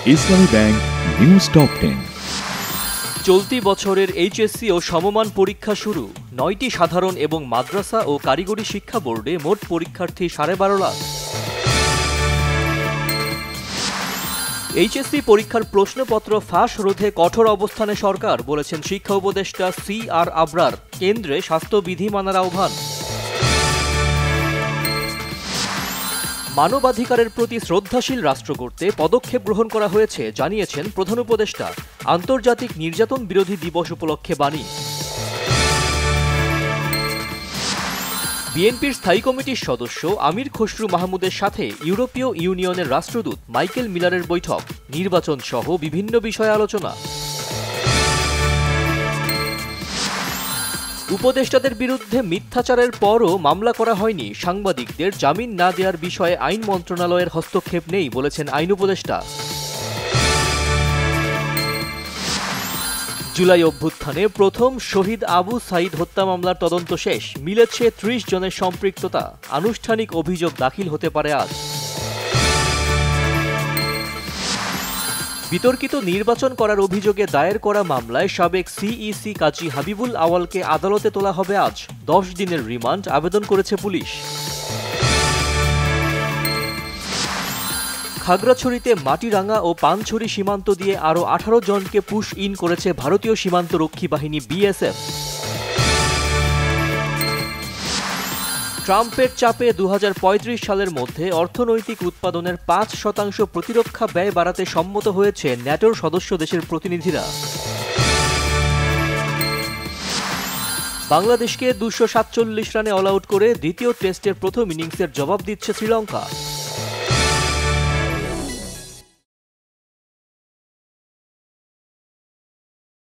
ইসলামী bank news top 10। চলতি বছরের HSC ও সমমান পরীক্ষা শুরু। 9টি সাধারণ এবং মাদ্রাসা ও কারিগরি শিক্ষা বোর্ডে মোট পরীক্ষার্থী 12.5 লাখ। এইচএসসি পরীক্ষার প্রশ্নপত্র ফাঁস রোধে কঠোর অবস্থানে সরকার, বলেছেন শিক্ষা উপদেষ্টা CR আবরার। কেন্দ্রে স্বাস্থ্যবিধি মানার আহ্বান। মানবাধিকারের প্রতি শ্রদ্ধাশীল রাষ্ট্র গড়তে পদক্ষেপ গ্রহণ করা হয়েছে, জানিয়েছেন প্রধান উপদেষ্টা। আন্তর্জাতিক নির্যাতন বিরোধী দিবস উপলক্ষে বাণী। বিএনপির স্থায়ী কমিটির সদস্য আমির খসরু মাহমুদের সাথে ইউরোপীয় ইউনিয়নের রাষ্ট্রদূত মাইকেল মিলারের বৈঠক। নির্বাচন সহ বিভিন্ন বিষয়ে আলোচনা। উপদেষ্টাদের বিরুদ্ধে মিথ্যাচারের পরও মামলা করা হয়নি। সাংবাদিকদের জামিন না দেওয়ার বিষয়ে আইন মন্ত্রণালয়ের হস্তক্ষেপ নেই, বলেছেন আইন উপদেষ্টা। জুলাই অভ্যুত্থানে প্রথম শহীদ আবু সাঈদ হত্যা মামলার তদন্ত শেষ। মিলেছে 30 জনের সম্পৃক্ততা। আনুষ্ঠানিক অভিযোগ দাখিল হতে পারে আজ। বিতর্কিত নির্বাচন করার অভিযোগে দায়ের করা মামলায় সাবেক সিইসি কাজী হাবিবুল আওয়ালকে আদালতে তোলা হবে আজ। 10 দিনের রিমান্ড আবেদন করেছে পুলিশ। খাগড়াছড়িতে মাটিরাঙ্গা ও পানছড়ি সীমান্ত দিয়ে আরও 18 জনকে পুশ ইন করেছে ভারতীয় সীমান্ত রক্ষী বাহিনী BSF। ট্রাম্পের চাপে 2035 সালের মধ্যে অর্থনৈতিক উৎপাদনের 5% প্রতিরক্ষা ব্যয় বাড়াতে সম্মত হয়েছে ন্যাটোর সদস্য দেশের প্রতিনিধিরা। বাংলাদেশকে 247 রানে অল আউট করে দ্বিতীয় টেস্টের প্রথম ইনিংসের জবাব দিচ্ছে শ্রীলঙ্কা।